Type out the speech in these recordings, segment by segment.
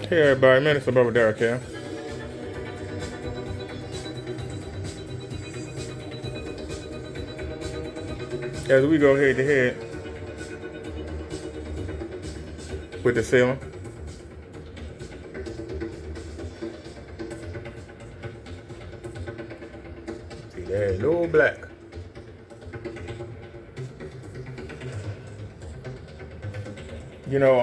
Hey everybody, Minister Brother Derek here. As we go head to head with the ceiling. See, there ain't no black. You know,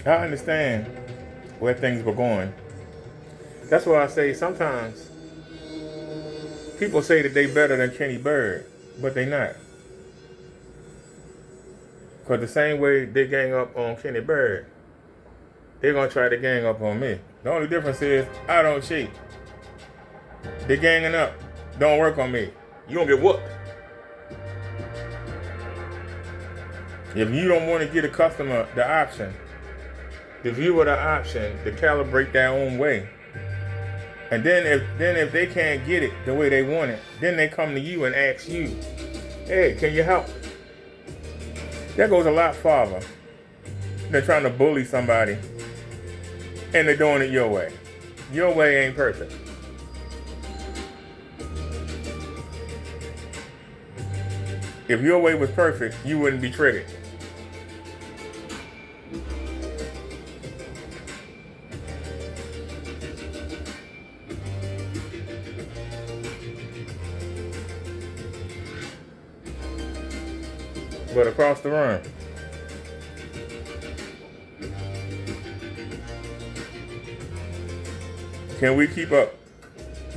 I understand where things were going. That's why I say sometimes people say that they better than Kenny Bird, but they not. Because the same way they gang up on Kenny Bird, they're going to try to gang up on me. The only difference is I don't cheat. They ganging up. Don't work on me. You don't get whooped. If you don't want to give a customer the option, the viewer the option to calibrate their own way, and then if they can't get it the way they want it, then they come to you and ask you, hey, can you help? That goes a lot farther than trying to bully somebody and they're doing it your way. Your way ain't perfect. If your way was perfect, you wouldn't be triggered. But across the room, can we keep up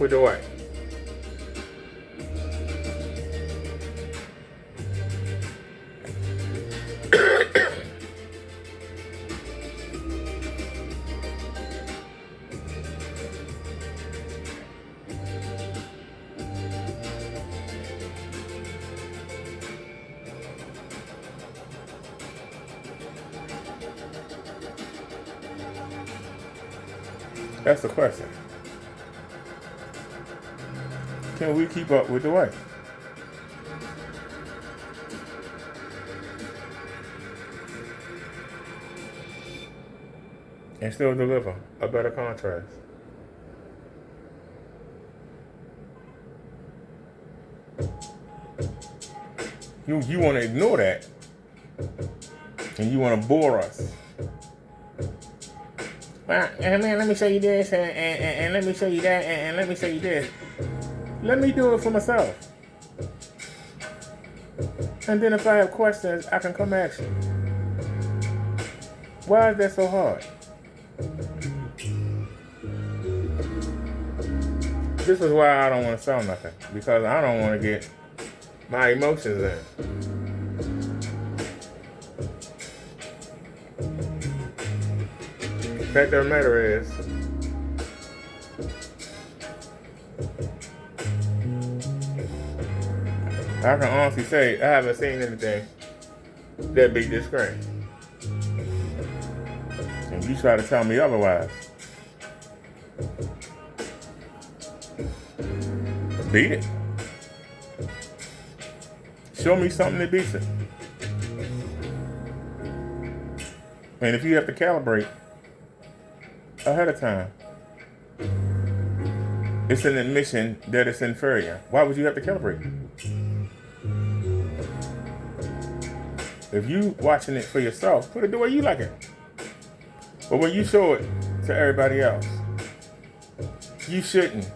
with the white? That's the question. Can we keep up with the white? And still deliver a better contrast? You want to ignore that, and you want to bore us. Well, and man, let me show you this, and let me show you that, and let me show you this. Let me do it for myself. And then if I have questions, I can come ask you. Why is that so hard? This is why I don't want to sell nothing. Because I don't want to get my emotions in. The fact of the matter is, I can honestly say I haven't seen anything that beat this screen. And you try to tell me otherwise. Beat it. Show me something that beats it. And if you have to calibrate ahead of time, it's an admission that it's inferior. Why would you have to calibrate? If you watching it for yourself, put it the way you like it. But when you show it to everybody else, you shouldn't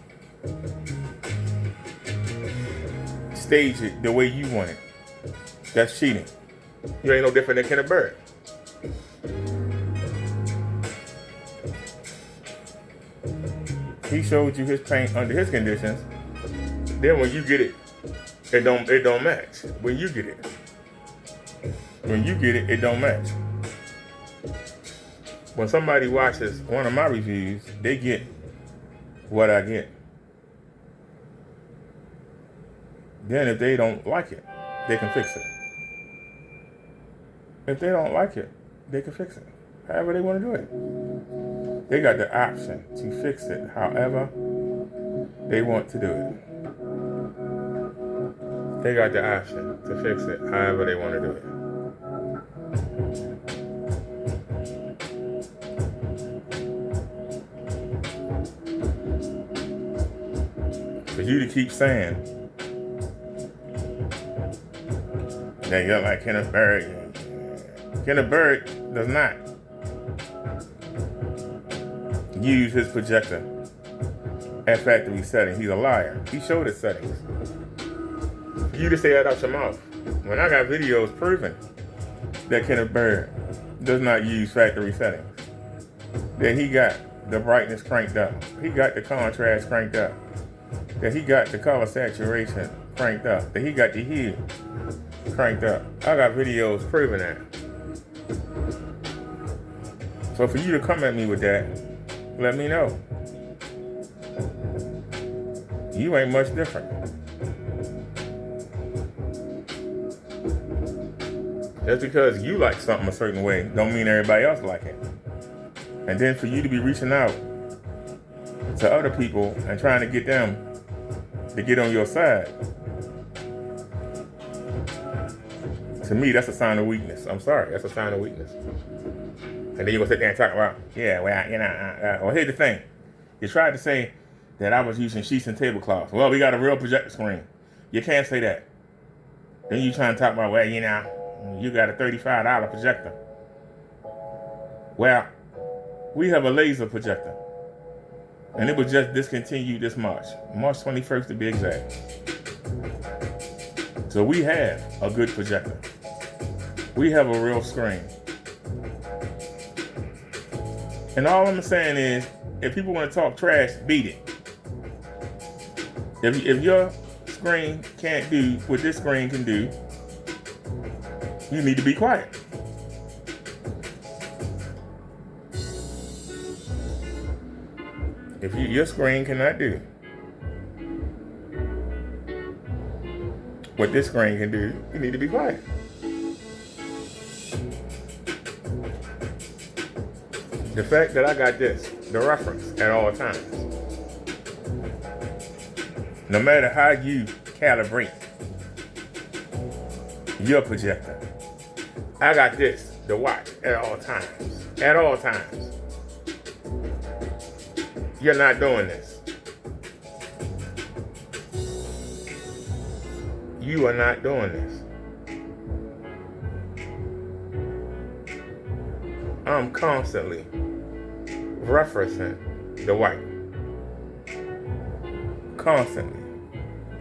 stage it the way you want it. That's cheating. You ain't no different than Kenneth Bird. He showed you his paint under his conditions. Then when you get it, it don't match. When you get it, it don't match. When somebody watches one of my reviews, they get what I get. Then if they don't like it, they can fix it. If they don't like it, they can fix it. However they want to do it. They got the option to fix it however they want to do it. They got the option to fix it however they want to do it. you to keep saying that you're like Kenneth Berg. Kenneth Berg does not use his projector at factory settings. He's a liar. He showed his settings. For you to say that out your mouth, when I got videos proving that Kenneth Berg does not use factory settings, that he got the brightness cranked up, he got the contrast cranked up, that he got the color saturation cranked up, that he got the hue cranked up. I got videos proving that. So for you to come at me with that, let me know. You ain't much different. Just because you like something a certain way don't mean everybody else like it. And then for you to be reaching out to other people and trying to get them to get on your side, to me, that's a sign of weakness. I'm sorry, that's a sign of weakness. And then you're going to sit there and talk about, yeah, well, you know, well, here's the thing. You tried to say that I was using sheets and tablecloths. Well, we got a real projector screen. You can't say that. Then you trying to talk about, well, you know, you got a $35 projector. Well, we have a laser projector. And it was just discontinued this March 21st to be exact. So we have a good projector. We have a real screen. And all I'm saying is, if people want to talk trash, beat it. If your screen can't do what this screen can do, you need to be quiet. If your screen cannot do what this screen can do, you need to be quiet. The fact that I got this, the reference at all times, no matter how you calibrate your projector, I got this, the watch, at all times. At all times. You're not doing this. You are not doing this. I'm constantly referencing the white. Constantly.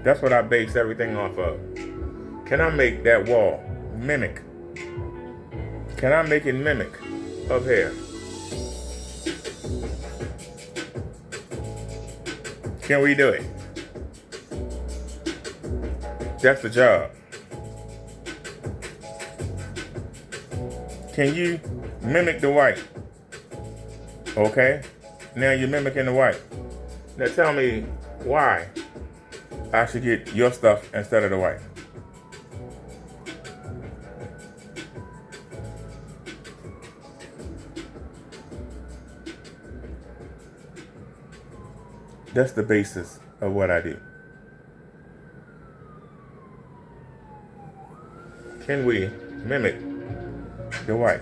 That's what I base everything off of. Can I make that wall mimic? Can I make it mimic up here? Can we do it? That's the job. Can you mimic the white? Okay? Now you're mimicking the white. Now tell me why I should get your stuff instead of the white. That's the basis of what I do. Can we mimic the white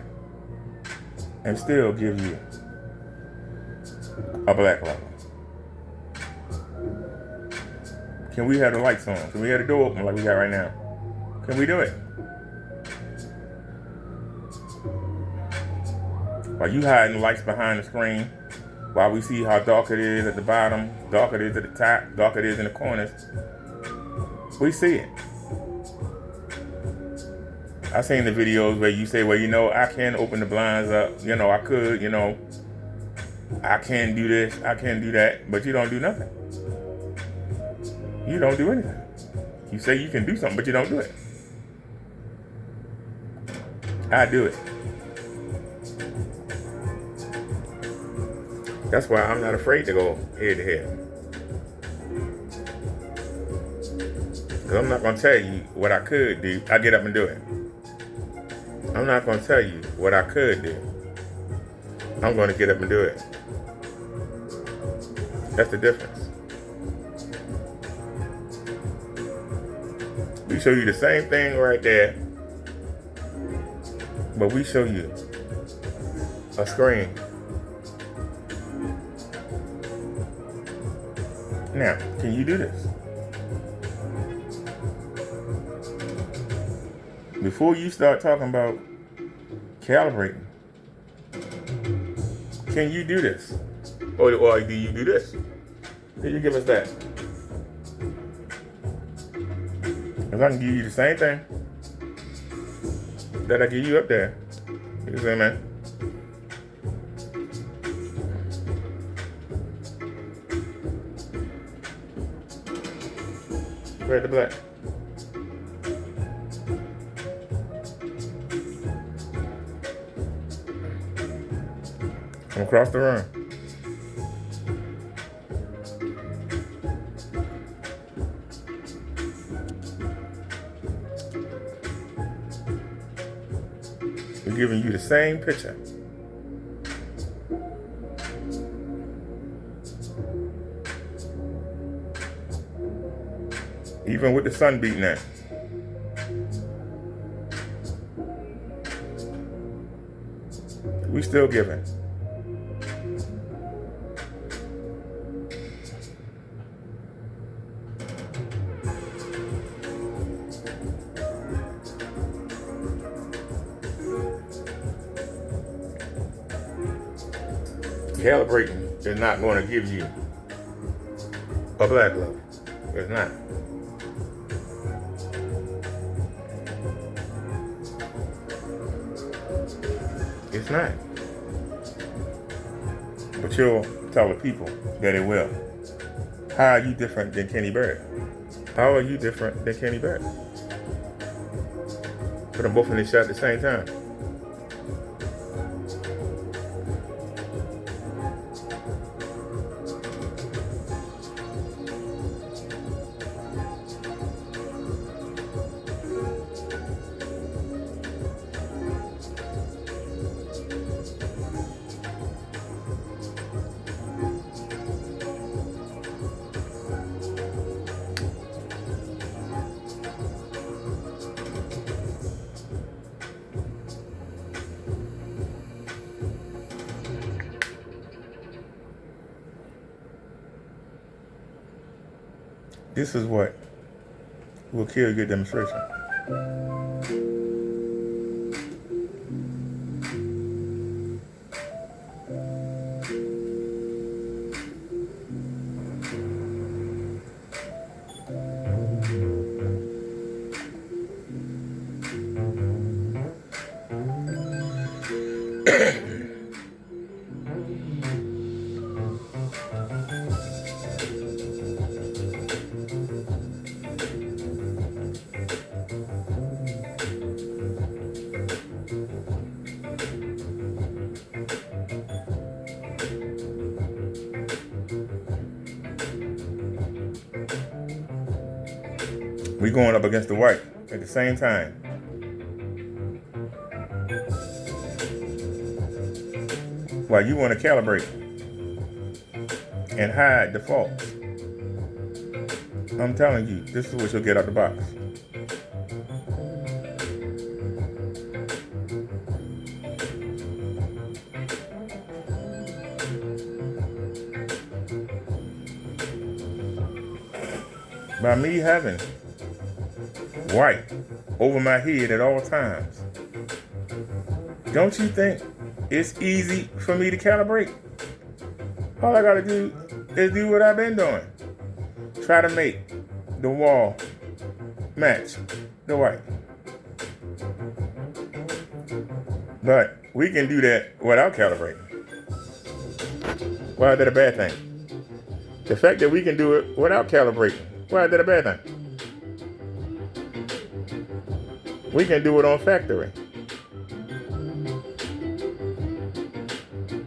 and still give you a black light? Can we have the lights on? Can we have the door open like we got right now? Can we do it? While you hiding the lights behind the screen, while we see how dark it is at the bottom, dark it is at the top, dark it is in the corners, we see it. I seen the videos where you say, well, you know, I can open the blinds up. You know, I could, you know, I can do this, I can do that, but you don't do nothing. You don't do anything. You say you can do something, but you don't do it. I do it. That's why I'm not afraid to go head to head. Because I'm not going to tell you what I could do. I get up and do it. I'm not going to tell you what I could do. I'm going to get up and do it. That's the difference. We show you the same thing right there, but we show you a screen. Now, can you do this? before you start talking about calibrating, can you do this? Or do you do this? Can you give us that? If I can give you the same thing that I give you up there, you say, man. Red to black. From across the room. We're giving you the same picture. Even with the sun beating at. We still giving. Calibrating is not going to give you a black level. It's not. It's not. But you'll tell the people that it will. How are you different than Kenny Barrett? How are you different than Kenny Barrett? Put them both in the shot at the same time. This is what will kill your demonstration. We going up against the white at the same time. While you want to calibrate and hide the faults. I'm telling you, this is what you'll get out the box. By me having white over my head at all times, don't you think it's easy for me to calibrate? All I gotta do is do what I've been doing. Try to make the wall match the white. But we can do that without calibrating. Why is that a bad thing? The fact that we can do it without calibrating, why is that a bad thing? We can do it on factory.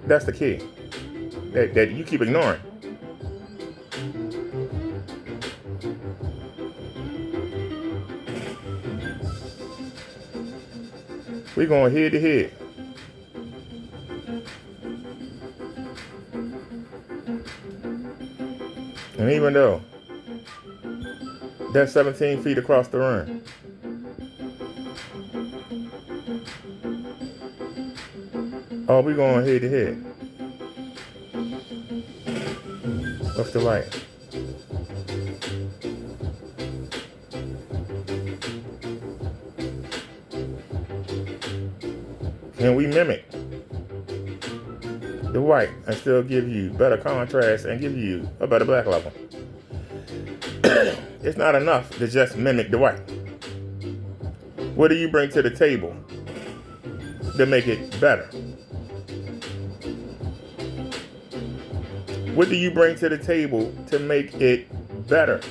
That's the key that you keep ignoring. We're going head to head. And even though that's 17 feet across the room, oh, we're going head to head. Left to right. And we mimic the white and still give you better contrast and give you a better black level. It's not enough to just mimic the white. What do you bring to the table to make it better? What do you bring to the table to make it better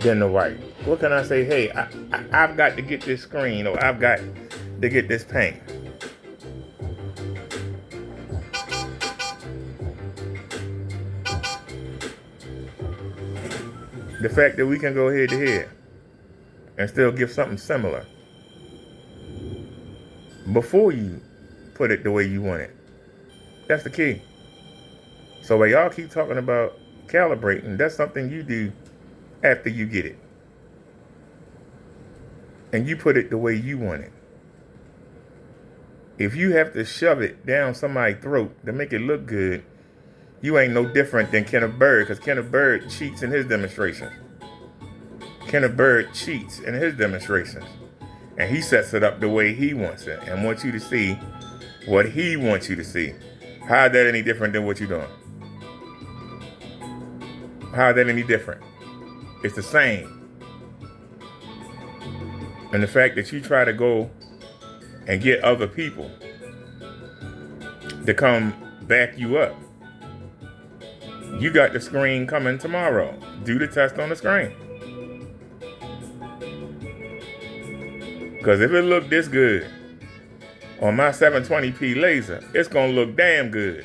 than the white? What can I say? Hey, I've got to get this screen, or I've got to get this paint. The fact that we can go head to head and still give something similar before you put it the way you want it. That's the key. So while y'all keep talking about calibrating, that's something you do after you get it. And you put it the way you want it. If you have to shove it down somebody's throat to make it look good, you ain't no different than Kenneth Bird, because Kenneth Bird cheats in his demonstrations. Kenneth Bird cheats in his demonstrations. And he sets it up the way he wants it and wants you to see what he wants you to see. How is that any different than what you're doing? How is that any different? It's the same. And the fact that you try to go and get other people to come back you up. You got the screen coming tomorrow. Do the test on the screen. Because if it look this good on my 720p laser, it's going to look damn good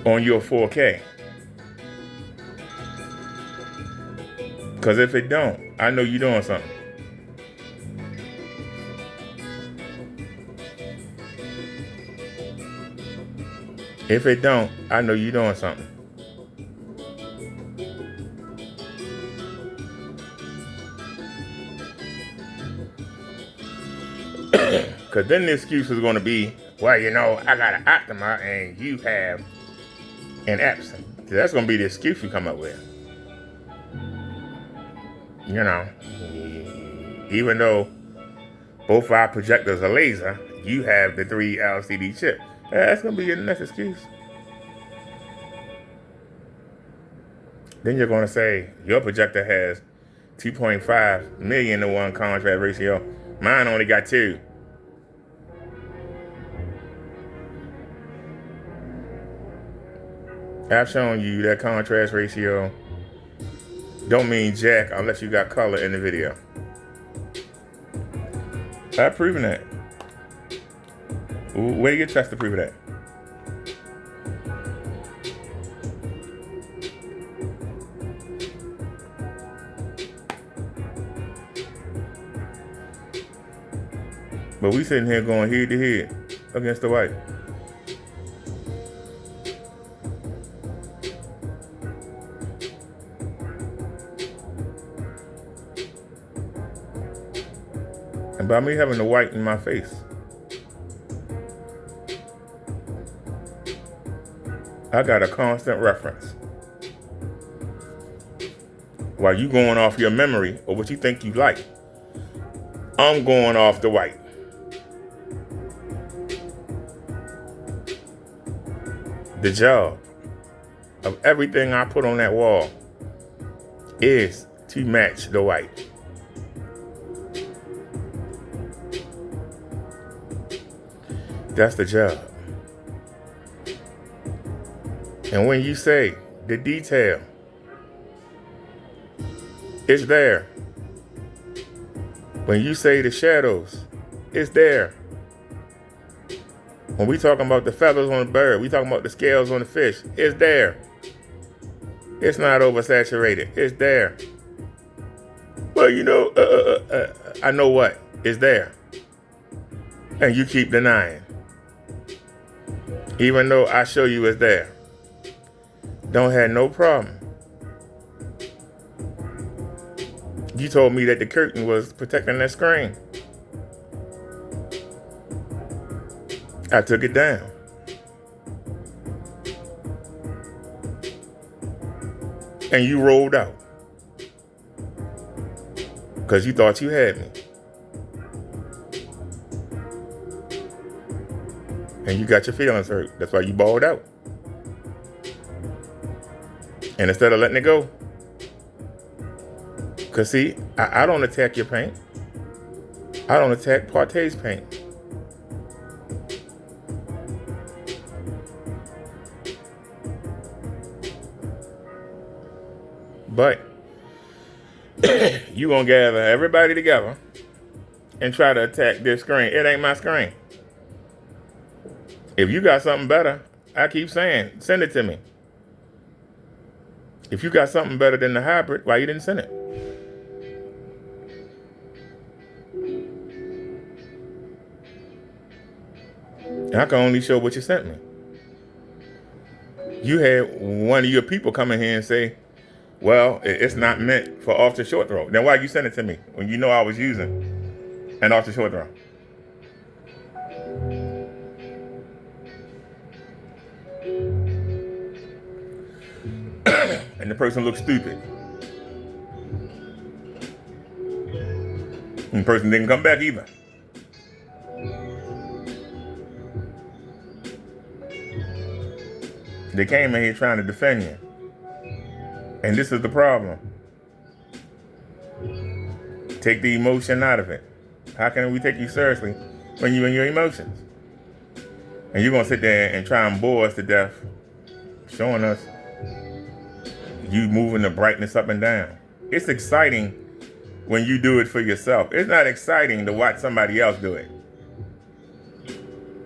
on your 4K. Because if it don't, I know you're doing something. If it don't, I know you're doing something. Because then the excuse is going to be, well, you know, I got an Optima and you have an Epson. That's going to be the excuse you come up with. You know, even though both our projectors are laser, you have the 3 LCD chip. That's going to be your next excuse. Then you're going to say, your projector has 2.5 million to 1 contrast ratio. Mine only got 2. I've shown you that contrast ratio don't mean jack unless you got color in the video. I've proven that. Where do you get tests to prove that? But we sitting here going head to head against the white. And by me having the white in my face, I got a constant reference. While you going off your memory or what you think you like, I'm going off the white. The job of everything I put on that wall is to match the white. That's the job. And when you say the detail, it's there. When you say the shadows, it's there. When we talking about the feathers on the bird, we talking about the scales on the fish, it's there. It's not oversaturated, it's there. Well, you know, I know what, it's there. And you keep denying. Even though I show you it's there. Don't have no problem. You told me that the curtain was protecting that screen. I took it down. And you rolled out. Because you thought you had me. And you got your feelings hurt. That's why you balled out. And instead of letting it go, because see, I don't attack your paint. I don't attack Partey's paint. But you gonna gather everybody together and try to attack this screen. It ain't my screen. If you got something better, I keep saying, send it to me. If you got something better than the hybrid, why you didn't send it? I can only show what you sent me. You had one of your people come in here and say, well, it's not meant for off the short throw. Then why you send it to me when you know I was using an off the short throw? And the person looks stupid. And the person didn't come back either. They came in here trying to defend you. And this is the problem. Take the emotion out of it. How can we take you seriously when you're in your emotions? And you're going to sit there and try and bore us to death, showing us you moving the brightness up and down. It's exciting when you do it for yourself. It's not exciting to watch somebody else do it.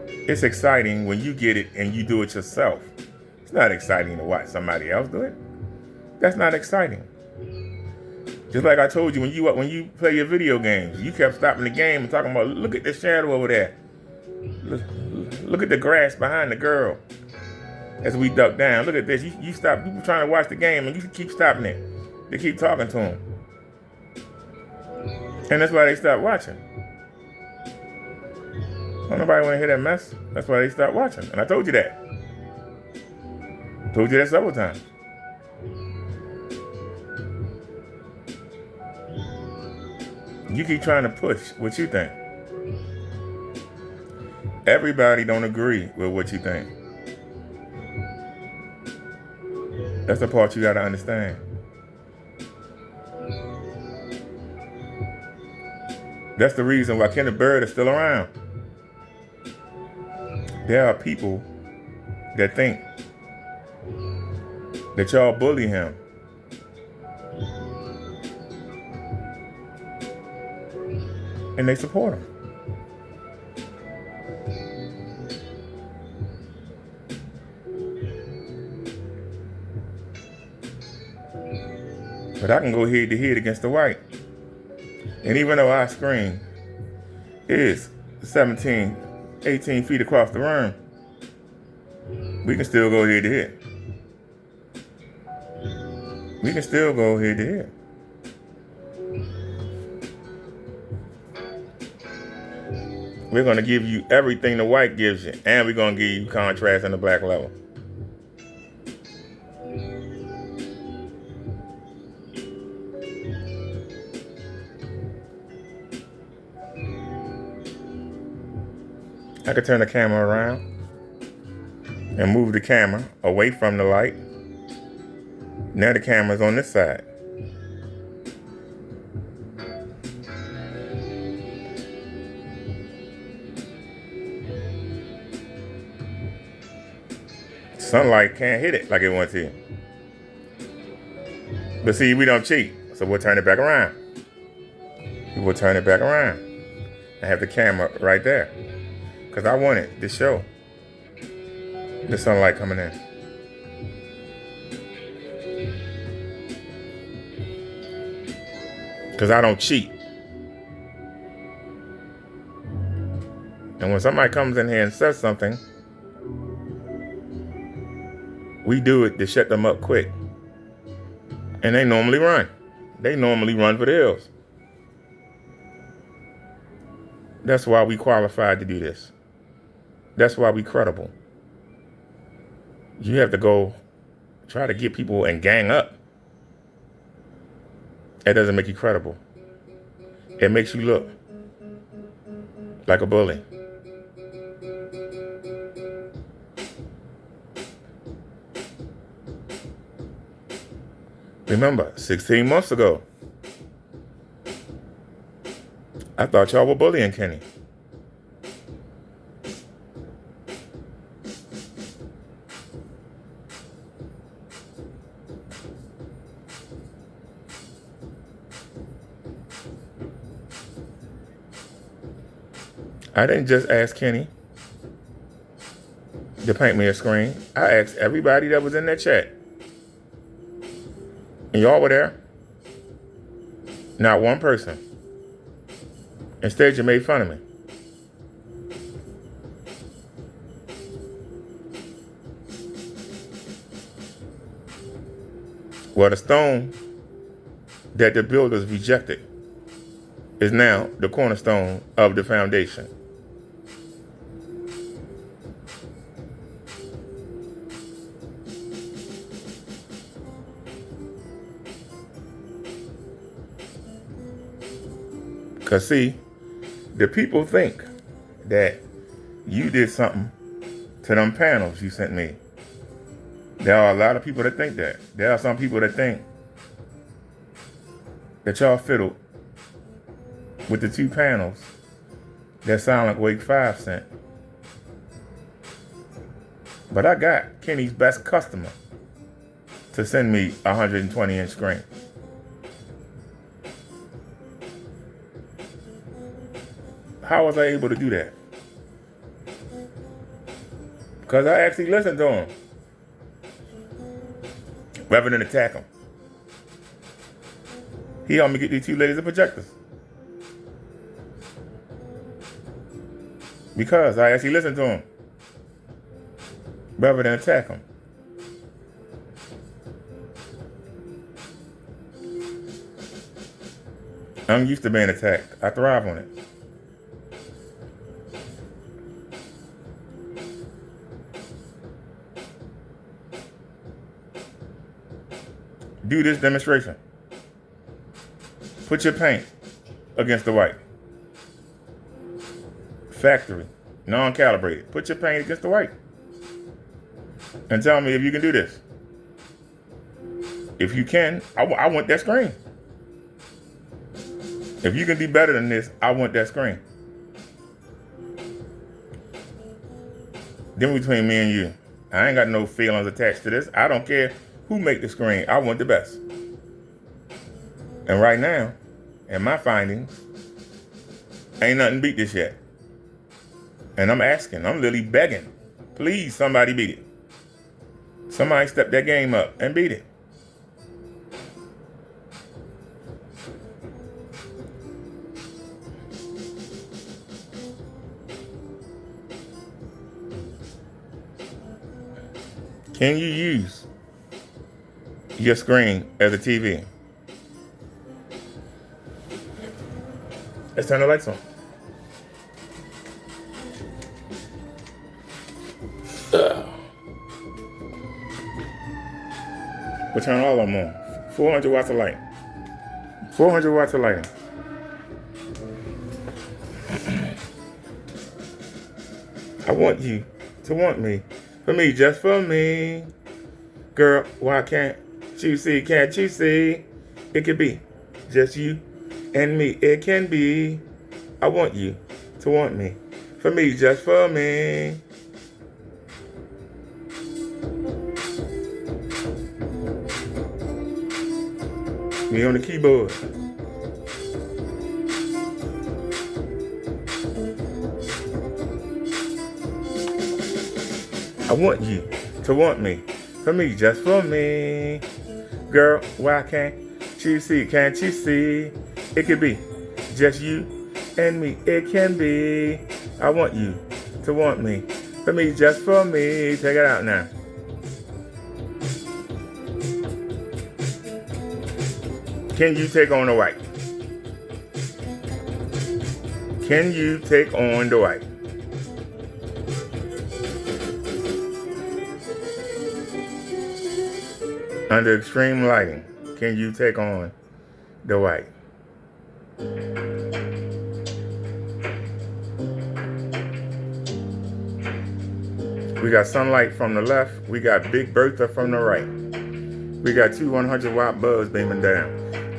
It's exciting when you get it and you do it yourself. It's not exciting to watch somebody else do it. That's not exciting. Just like I told you, when you play your video games, you kept stopping the game and talking about, look at the shadow over there. Look at the grass behind the girl. As we duck down, look at this. You stop. You were trying to watch the game, and you keep stopping it. They keep talking to them, and that's why they stop watching. Don't nobody want to hear that mess. That's why they stop watching. And I told you that. Told you that several times. You keep trying to push what you think. Everybody don't agree with what you think. That's the part you got to understand. That's the reason why Kenneth Bird is still around. There are people that think that y'all bully him. And they support him. But I can go head to head against the white. And even though our screen is 17, 18 feet across the room, we can still go head to head. We can still go head to head. We're going to give you everything the white gives you, and we're going to give you contrast on the black level. I could turn the camera around and move the camera away from the light. Now the camera's on this side. Sunlight can't hit it like it wants to. But see, we don't cheat, so we'll turn it back around. We'll turn it back around. I have the camera right there. Because I want it to show the sunlight coming in. Because I don't cheat. And when somebody comes in here and says something, we do it to shut them up quick. And they normally run. They normally run for the hills. That's why we qualified to do this. That's why we credible. You have to go try to get people and gang up. That doesn't make you credible. It makes you look like a bully. Remember, 16 months ago, I thought y'all were bullying Kenny. I didn't just ask Kenny to paint me a screen. I asked everybody that was in that chat. And y'all were there. Not one person. Instead, you made fun of me. Well, the stone that the builders rejected is now the cornerstone of the foundation. Because see, the people think that you did something to them panels you sent me. There are a lot of people that think that. There are some people that think that y'all fiddled with the 2 panels that sound like Wake 5 sent. But I got Kenny's best customer to send me a 120-inch screen. How was I able to do that? Because I actually listened to him rather than attack him. He helped me get these 2 layers of projectors. Because I actually listened to him rather than attack him. I'm used to being attacked. I thrive on it. Do this demonstration. Put your paint against the white. Factory, non-calibrated. Put your paint against the white. And tell me if you can do this. If you can, I want that screen. If you can do better than this, I want that screen. Then between me and you, I ain't got no feelings attached to this. I don't care who make the screen. I want the best. And right now, in my findings, ain't nothing beat this yet. And I'm asking, I'm literally begging, please somebody beat it. Somebody step that game up and beat it. Can you use your screen as a TV? Let's turn the lights on. We'll turn all of them on. 400 watts of light. 400 watts of lighting. I want you to want me. For me, just for me. Girl, why can't you see? Can't you see? It could be just you and me. It can be. I want you to want me. For me, just for me. Me on the keyboard. I want you to want me. For me, just for me. Girl, why can't you see? Can't you see? It could be just you and me. It can be. I want you to want me. For me, just for me. Take it out now. Can you take on the white? Can you take on the white? Under extreme lighting, can you take on the white? We got sunlight from the left. We got Big Bertha from the right. We got two 100-watt bulbs beaming down.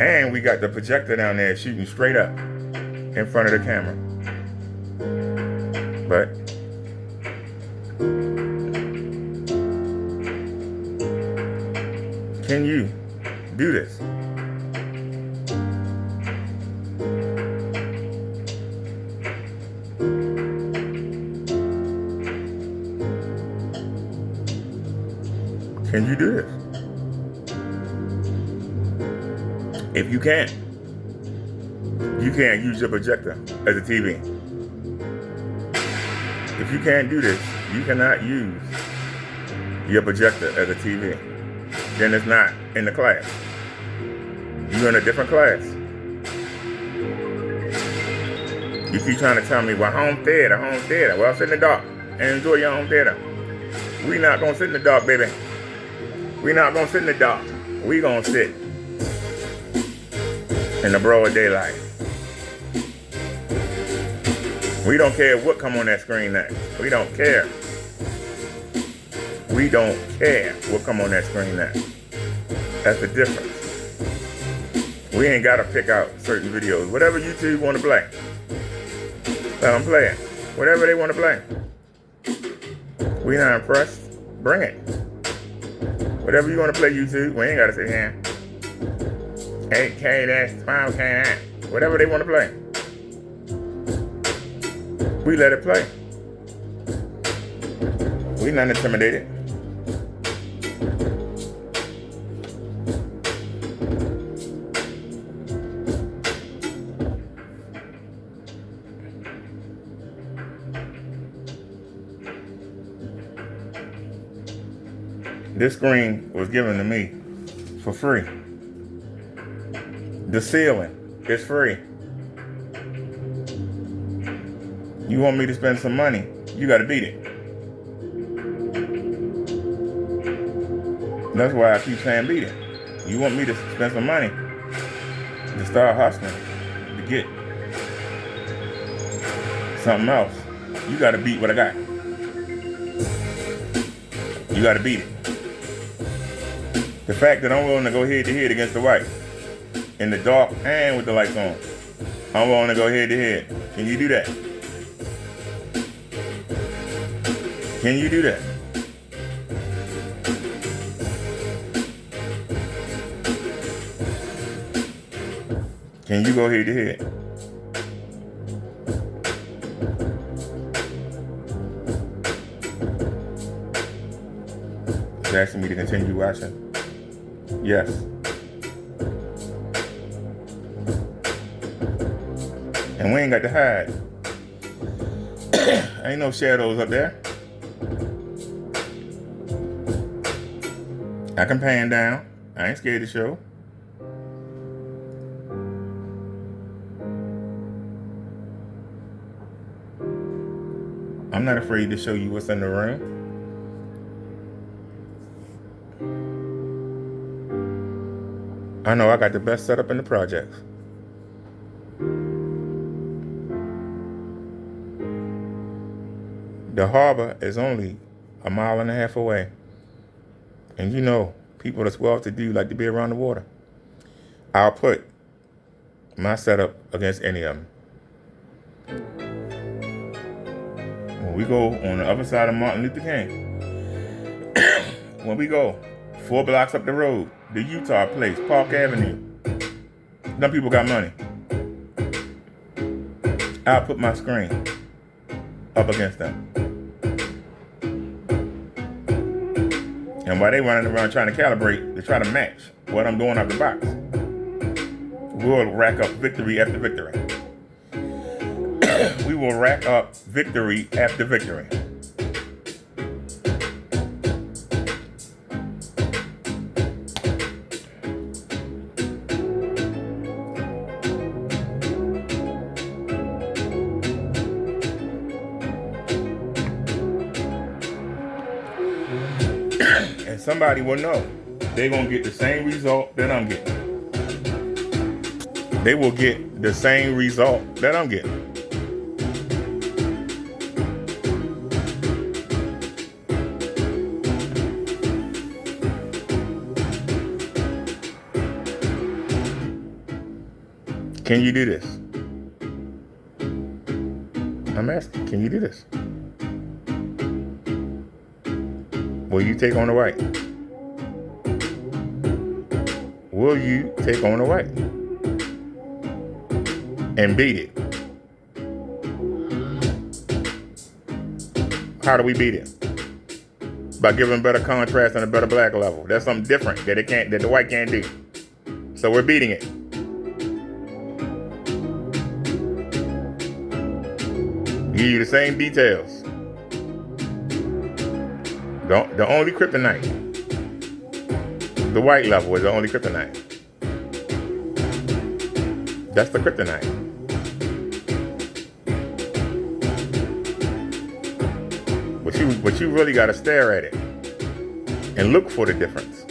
And we got the projector down there shooting straight up in front of the camera. But can you do this? Can you do this? If you can't use your projector as a TV. If you can't do this, you cannot use your projector as a TV. Then it's not in the class. You're in a different class. You keep trying to tell me, well, home theater. Well, sit in the dark and enjoy your home theater. We not gonna sit in the dark, baby. We not gonna sit in the dark. We gonna sit in the broad daylight. We don't care what come on that screen next. We don't care. We don't care what come on that screen next. That's the difference. We ain't gotta pick out certain videos. Whatever YouTube wanna play, let them play it. Whatever they wanna play. We not impressed. Bring it. Whatever you want to play, YouTube, we ain't got to sit here. 8K this, 12K that. Whatever they want to play. We let it play. We not intimidated. This screen was given to me for free. The ceiling is free. You want me to spend some money, you gotta beat it. That's why I keep saying beat it. You want me to spend some money to start hustling, to get something else, you gotta beat what I got. You gotta beat it. The fact that I'm willing to go head to head against the white in the dark and with the lights on, I'm willing to go head to head. Can you do that? Can you do that? Can you go head to head? It's asking me to continue watching. Yes. And we ain't got to hide. Ain't no shadows up there. I can pan down. I ain't scared to show. I'm not afraid to show you what's in the room. I know I got the best setup in the projects. The harbor is only a mile and a half away. And you know, people that's well-to-do like to be around the water. I'll put my setup against any of them. When we go on the other side of Martin Luther King, when we go 4 blocks up the road, the Utah place, Park Avenue. Them people got money. I'll put my screen up against them. And while they running around trying to calibrate, to try to match what I'm doing out the box, we'll rack up victory after victory. We will rack up victory after victory. And somebody will know they're going to get the same result that I'm getting. They will get the same result that I'm getting. Can you do this? I'm asking, can you do this? Will you take on the white? Will you take on the white? And beat it? How do we beat it? By giving better contrast and a better black level. That's something different that the white can't do. So we're beating it. Give you the same details. The only kryptonite. The white level is the only kryptonite. That's the kryptonite. But you really got to stare at it and look for the difference.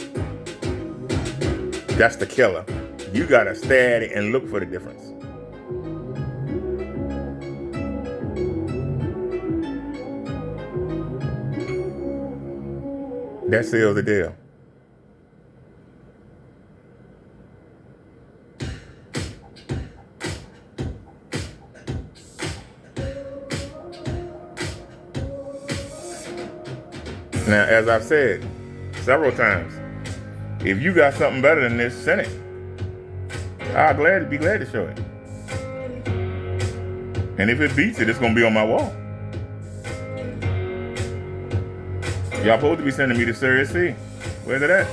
That's the killer. You got to stare at it and look for the difference. That seals the deal. Now, as I've said several times, if you got something better than this, send it. I'll be glad to show it. And if it beats it, it's gonna be on my wall. Y'all supposed to be sending me to Sirius C. Where's it at?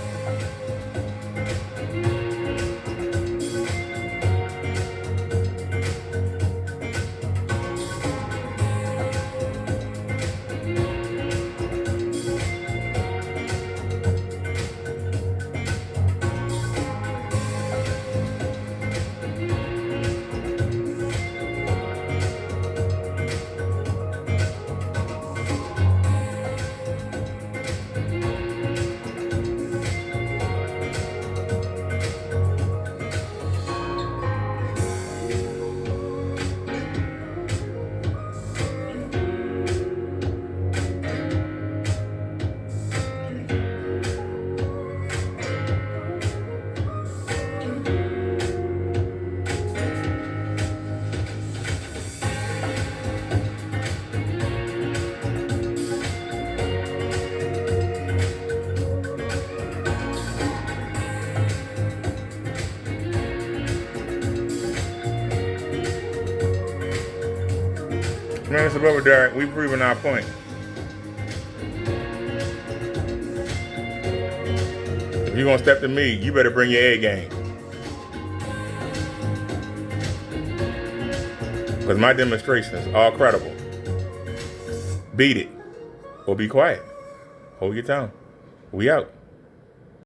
Man, it's above Derek. We've proven our point. If you're gonna step to me, you better bring your A game. Because my demonstrations are credible. Beat it. Or be quiet. Hold your tongue. We out.